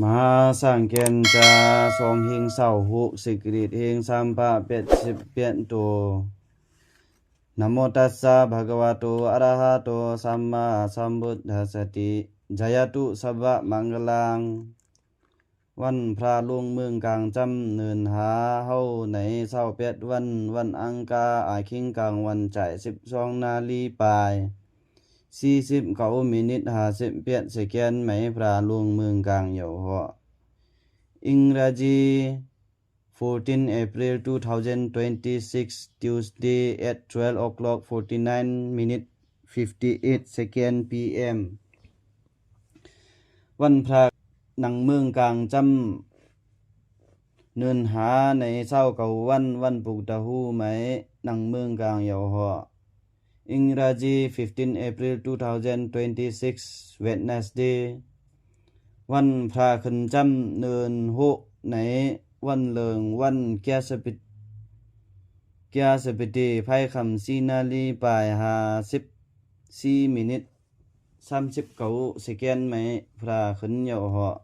มหาสังเกนจาทรงหิงเศร้าหุสิกฤตหิงสัมปะเป็ดสิบเปียนโตนะโมตัสสะภะคะวะโตอะระหะโตสัมมาสัมพุทธัสสะติจายตุสัพพะมังคลังวันพระลุงเมืองกลางจำเนินหาเฮาในเช้าเป็ดวันอังคารอาคิงกลางวันจ่าย12นาฬิปลาย49มินิต50เปียเซแกนไหมพระลุงเมืองกลางเหยาเหาะอิงราจี14 April 2026 Tuesday at 12:49 minutes 58 seconds PM วันพระนังเมืองกลางจำเนินหาในเช้าเก่าวันปุกตะฮูไหมนังเมืองกลางเหยาเหาะอิงราจี15 April 2026 Wednesday วันพระขึ้นจำเนินโหในวันเลิงวันแก่สปิติไพ่คำ4นาฬิปลาย54มินิต39เซแกนไหมพระขึ้นเหยาเหาะ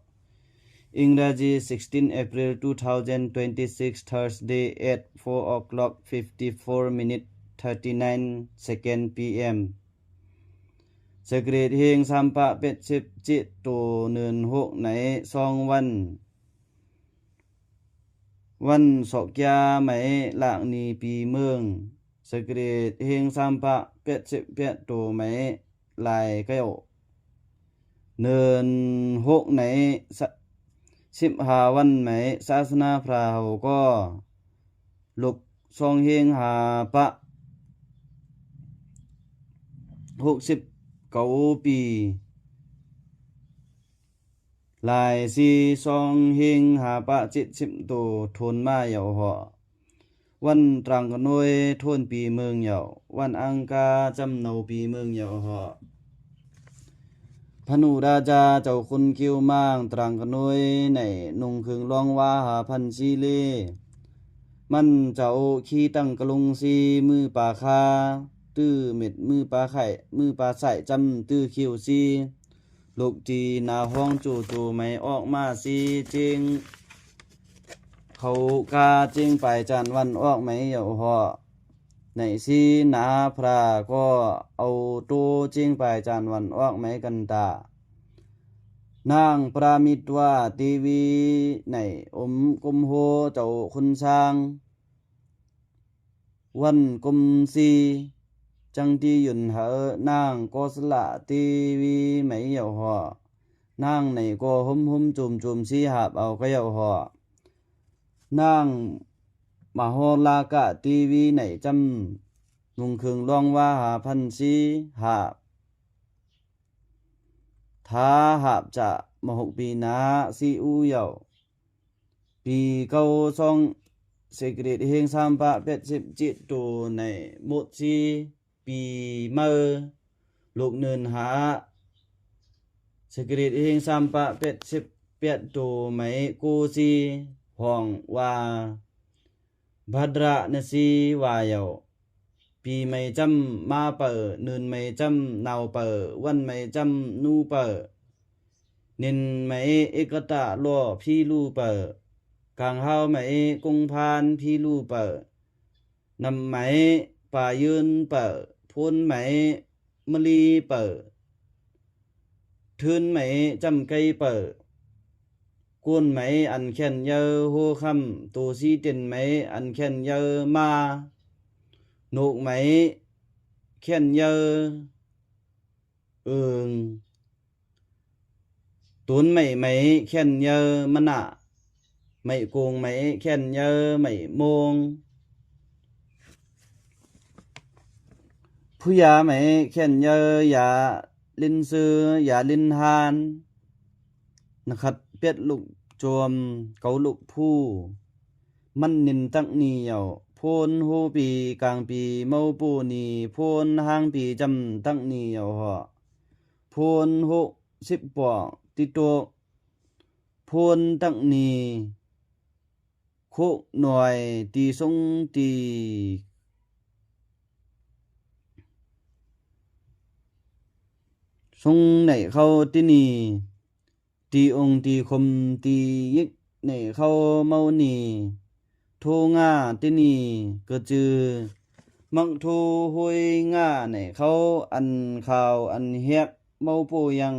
อิงราจี16 April 2026 Thursday at 4:54 minutes 39 second PM สกรีดเฮงสัมปะเป็ด10จิตโตเนิน6ใน2วันสอกยาไหมหลากนีปีเมืองสกรีดเฮงสัมปะเป็ด10เปียโตไหมลายเก้าเนิน6ใน15วันไหมศาสนาพระเฮาก็ลุกทรงเฮงหาปะ69ปีลายซีทรงเฮงหาปะ70โตทนมาเหยาเหาะวันตรังกนวยทนปีเมืองเหยาวันอังคารจำเนาปีเมืองเหยาเหาะพนุราชาเจ้าคุณคิวมางตรังกนวยในนุ่งคึงรองว่าหาพันชีเลมันเจ้าขี้ตั้งกลุงซีมือปาคาตื้อเม็ดมือปลาไข่มือปลาใส่จำตื้อคิวซีลูกจีนาห้องจู่ๆไม่ออกมาซีจริงเขากาจริงไปจันวันออกไม่เหยาเหาะในซีนาพระก็เอาตัวจริงไปจันวันออกไม่กันตานางปรามิตว่าทีวีในกุมโฮเจ้าคุณช้างวันกุมซีจังที่ยุนเหอนางก็สละทีวีไม่เหยาเหาะนางในก็หุ่มจุ่มซีหาบเอาก็เหยาเหาะนางมโหลากะทีวีในจำนุ่งคึงรองว่าหาพันซีหาบท้าหาบจะมหกปีนาซีอูเหยาปีเก้าทรงเสกฤตเฮงสัมปะเป็ด10จิตโตในหมดซีปีเมื่อลูกเนินหาสกฤตเฮงสัมปะเป็ด10เปียโตไหมกูซีห้องว่าภัดระนสีวาเหยาปีไม่จำมาเปิเนินไม่จำนาวเปิวันไม่จำนูเปินินไม่เอกตะล่อพี่ลู่เปิกลางเฮาไม่กงพานพี่ลู่เปินำไหมป่ายืนเปิพ้นไหมมะลีเปิทืนไหมจำไกเปิก้นไหมอันแค่นเยอโหคำตัวซีเต็นไหมอันแค่นเยอมาโนกไหมแค่นเยอตุนไหมแค่นเยอมะนะไม่โกงไหมแค่นเยอไม่โมงผู้ยาไหมแค่นเยออย่าลินซื้ออย่าลินหานนะครับเป็ดลูกโจมเกาลูกผู้มันนินตั้งนี้เหยาพ้นโหปีกลางปีเมาปูนีพ้นห้างปีจำตั้งนี้เหยาเหาะพ้น60ปอกติโตพ้นตั้งนี้คุหน่วยตีทรงตีทรงไหนเข้าที่นี่ ตีองค์ตีคมตียิกในเขาเมานี่โทง่าตินี่ก็จือมักโทห้วยง่าในเขาอันข่าวอันเฮียกเมาโปยัง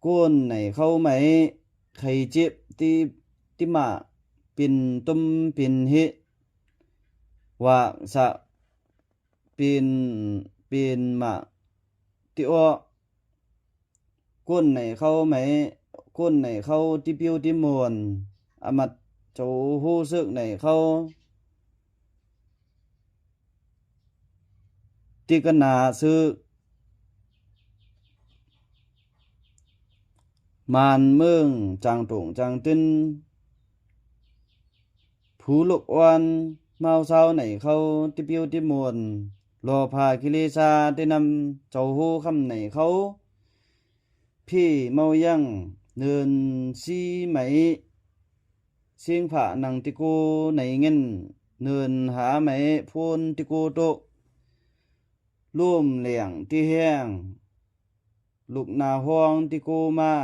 ก้นในเขาไหมไข่เจ็บติมาเป็นต้มเป็นเฮว่าสะเป็นมาติออก้นในเขาไหมก้นในเขาติปิวติมวนอมัดโจฮู้ซึกในเขาติกนาซึกมานเมืองจางตงจางตินผู้ลูกอ่อนเมาเศร้าในเขาติปิวติมวนรอพากิเลสาได้นำเจ้าฮู้คำในเขาพี่เมายังเนินซีไหมเสียงผานังติโกในเงินเนินหาไหมพูนติโกโตร่วมเหลี่ยงที่แห้งลูกนาห้องติโกมา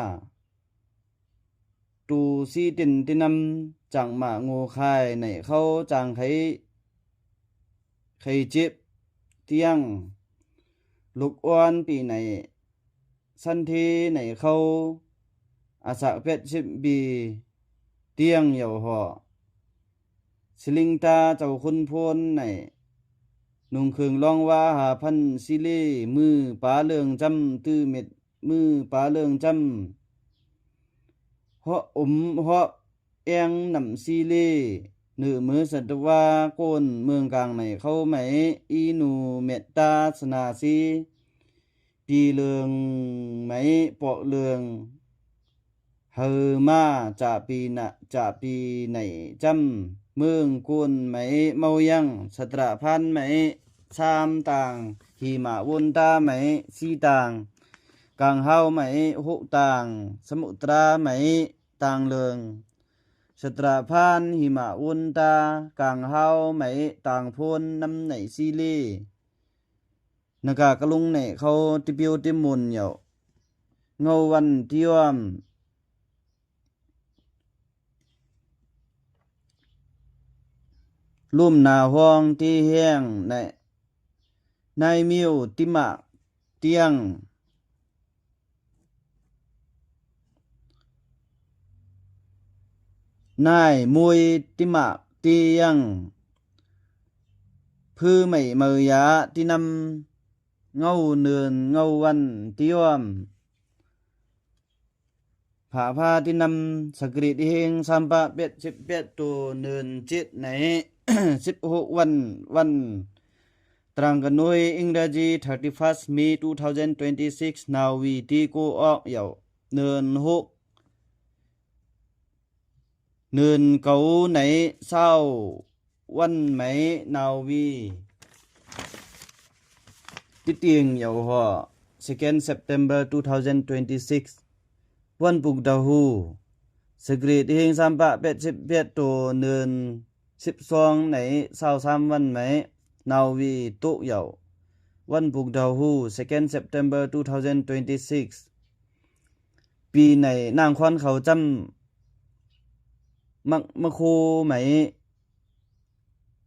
ตูซีตินตินำจังมางูคายในเขาจางไข่เจ็บเตียงลูกอ้วนปีในสันทีในเขาอาสาเป็ด10 ปีเตียงเหยาห่อสลิงตาเจ้าคุณพลในนุ่งเครื่องลองว่าหาพันซิเลมือปาเลืองจำตื้อเม็ดมือปาเลืองจำเหาะเหาะแองนำซิเลเนื้อมือสัตวาโกนเมืองกลางในเขาไหมอีนูเมตตาสนาซีปีเลืองไหมเปาะเลืองเฮอมาจะปีไหนจำเมืองกุนไหมเมายังสตราพันไหมชามต่างหิมาวนตาไหมสีต่างกลางเฮาไหมหุต่างสมุตราไหมต่างเลืองสตราพันหิมาวนตากลางเฮาไหมต่างพ้นนำไหนซีลีนากากะลุงไหนเขาติปิวติมุนเหยาเงาวันที่ยมลุ่มนาห้องที่แห้งในมิวติมะเตียงนายมวยติมะเตียงพื้อไม่เมยาที่นำเงาเนือนเงาวันที่ยมผาพาที่นำสกฤตเฮงสัมปะเป็ด11ตัวเนือนจิตใน16 วันตรังกันหน่วยอิงราจี 31st May 2026 now we ti go ออกเหยาเนือน6เนือนเก่าไหนเศร้าวันไหมนาวีติเตียงเหยาห่อ 2nd September 2026 วันปุกดาหูสกรีดเฮงสัมปะ11ตัวเนือน12ไหน23วันไหมนาวีตุเหยาวันปุกดาหู 2nd September 2026 ปีไหนนางควันเขาจำมักมะโคไหม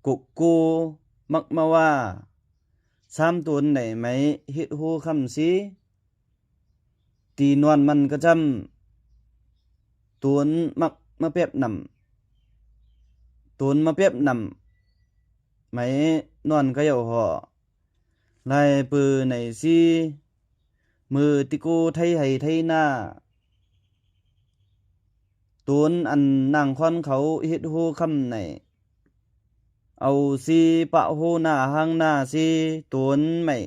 กุกกูมักมาว่า3ตัวไหนไหมฮิตฮูคำซีตีนวนมันก็จำตัวมักมาเปียบนำตัวมาเปียบนำไหมนวนก็เหยาห่อลายปือไหนซีมือติโกไทยให้ไทยหน้าตูนอันนางคอนเขาเฮ็ดฮู้คำไหนเอาซีปะฮู้หน้าหางหน้าซีตูนไม่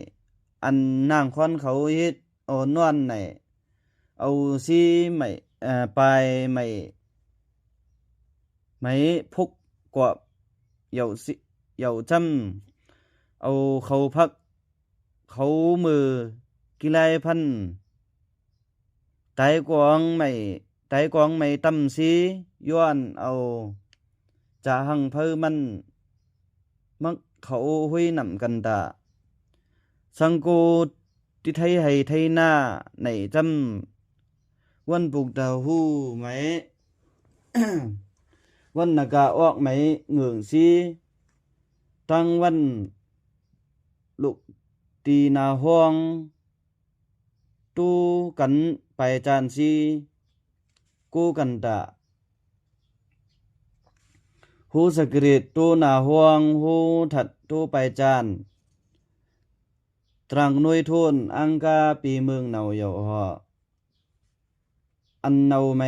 อันนางคอนเขาเฮ็ดอ่อนนวลไหนเอาซีไม่ปลายไม่พุกกว่าเหยาจำเอาเขาพักเขามือกิไลพันไตกวางไม่ตำซีย้อนเอาจะหังเพิ่มันมักเขาหุยนำกันตาสังโก ที่ไทยให้ไทยหน้าในจำวันปุกดาวหูไหม วันนากาออกไหมเหงืองซีตั้งวันลุกตีนาห้องตู้กันไปจานซีกู้กันตะหูสกฤตตู้นาห้องหูถัดตู้ไปจานตรังนุยทุนอังกาปีเมืองเนาเยาหออันเนาไหม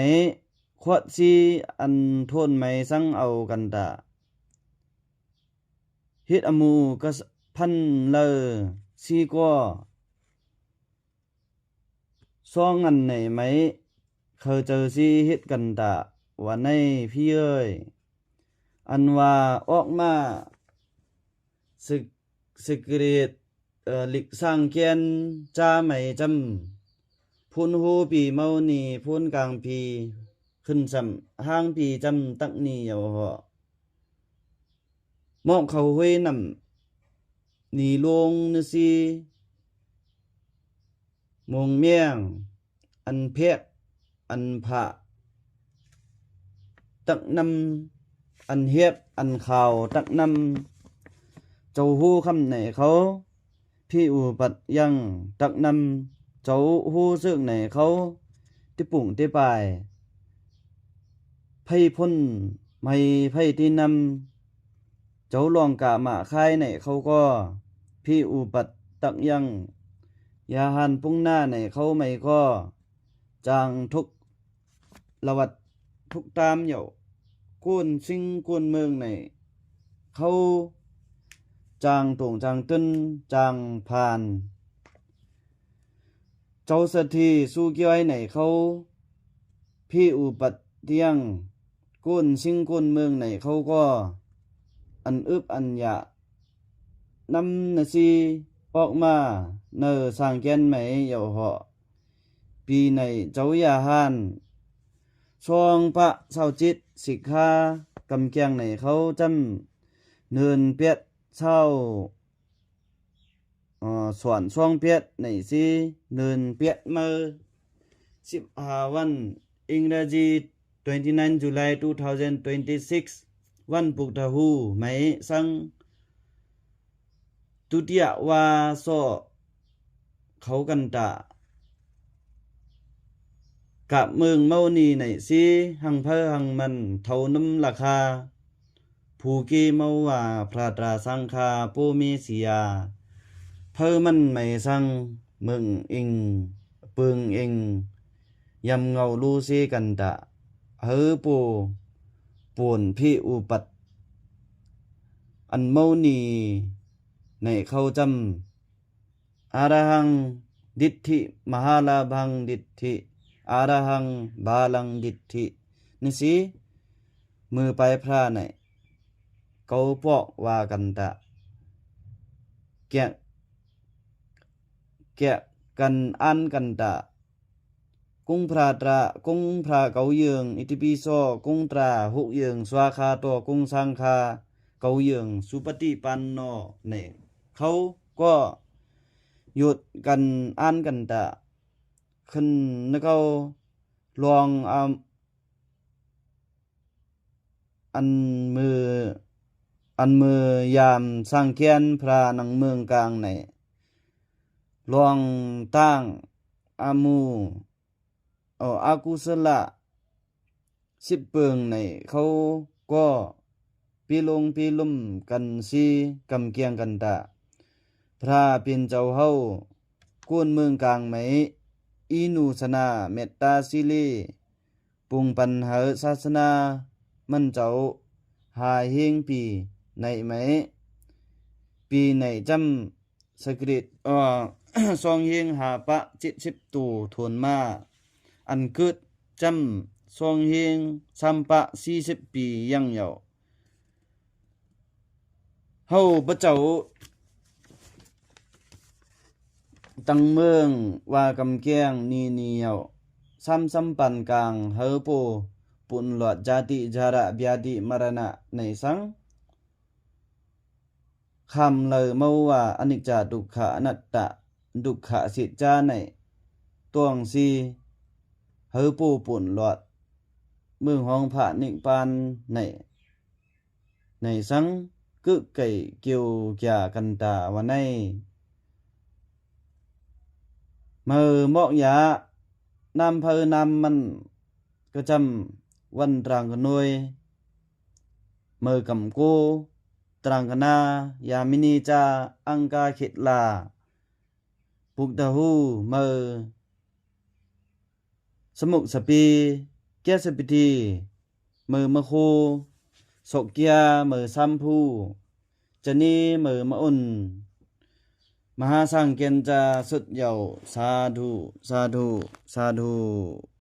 ขวดซีอันทุนไหมสังเอากันตะฮิตอมูก็พันเลอซีก็ซองอันไหนไหมเคยเจอซีฮิตกันตะวันในพี่เอ้ยอันว่าออกมาสึกเรตลิกสร้างเกียนจ้าไม่จำพูนหูปีเมานีพูนกลางปีขึ้นสำห้างปีจำตักนีเยาหอมอกเขาห้วยนำนีลงนซีมงเมียงอันเพกอันผะตักนำอันเฮียบอันข่าวตักนำเจ้าหู้คำไหนเขาพี่อุปัดยังตักนำเจ้าหู้ซึ่งไหนเขาที่ปุ่งที่ปลายไพ่พ้นไม่ไพ่ที่นำเจ้าลองกะมาค่ายไหนเขาก็พี่อุปัดตักยังยาหันปุ้งหน้าไหนเขาไม่ก็จางทุกละวัดทุกตามเหย่ากุนซิงกุนเมืองไหนเขาจางตรงจางตึ้นจางผ่านเจ้าสัตทีสู้เกี่ยวไหนเขาพี่อุปัดเตียงกุนซิงกุนเมืองไหนเขาก็อันอึบอันยะนำนาซีออกมาเนอสร้างแกนไหมเหย่าเหาะปีในเจ้ายาหานช่วงพระเศร้าจิตสิกขากำแกงไหนเขาจำเนินเปียดเศร้าสวนช่วงเปียดไหนสิเนินเปียดมือ15วันอิงราจี29 July 2026วันปุกทะหูไหมสังตุติยวาโซเขากันตะกับเมืองเมานีไหนสิหังเพอหังมันเท่าน้ำราคาผู้กีเมาว่าพระตราสังคาปูมีเสียเพอมันไม่สังเมืองอิงปึงอิงยำเงาลูซีกันตะเฮอปูป่วนพี่อุปัดอันเมานีในเขาจำอาระหังดิทธิมหาลาภังดิทธิอาระหังบาลังดิทธินี่สิมือไปพระไหนเขาปอกว่ากันตะแกะกันอันกันตะกุ้งพระตรากุ้งพระเกาเยืองอิติปิโสกุ้งตราหุเยืองสวาคาตัวกุ้งสังคาเกาเยืองสุปฏิปันโนเนี่ยเขาก็หยุดกันอ่านกันตะขึ้นแล้วก็ลองอันมือยามสร้างเกียนพระนังเมืองกลางในลองตั้งอามูอากุศลสิบเปิงในเขาก็ปีลุ่มกันซีกำเกียงกันตะพระเป็นเจ้าเฮาก้นเมืองกลางไหมอีนูสนาเมตตาสิลีปุงปัญหาศาสนามันเจ้าหาเฮงปีในไหมปีในจำสกฤตซองเฮงหาปะ70ตูทวนมาอันกึดจำซองเฮงสัมปะ40ปียังเหยาเฮาพระเจ้าตังเมืองว่ากำแกงนีเนียวซ้ำปันกลางเฮอปูปุนหลอดจาติจาระเบียดิมรณะในสังคำเลยเมาว่าอนิจจทุกขอนัตตะ ดุขะสิจาในตวงซีเฮอปูปุ่นหลอดมือห้องพระนิปานในสังกึกไก่เกี่ยวแก่กันตาวันในมือมอกยานำเพอนำมันก็จำวันตรังกนวยมือกำกูตรังกนายามินีจาอังกาเขตลาปุกตะหูมือสมุกสปีแก้สปิทีมือมะโคสกเกียมือซ้ำผู้จะนี้มือมะอุ่นมหาสังเกณฑ์จะสุดเหย่าสาธุสาธุสาธุ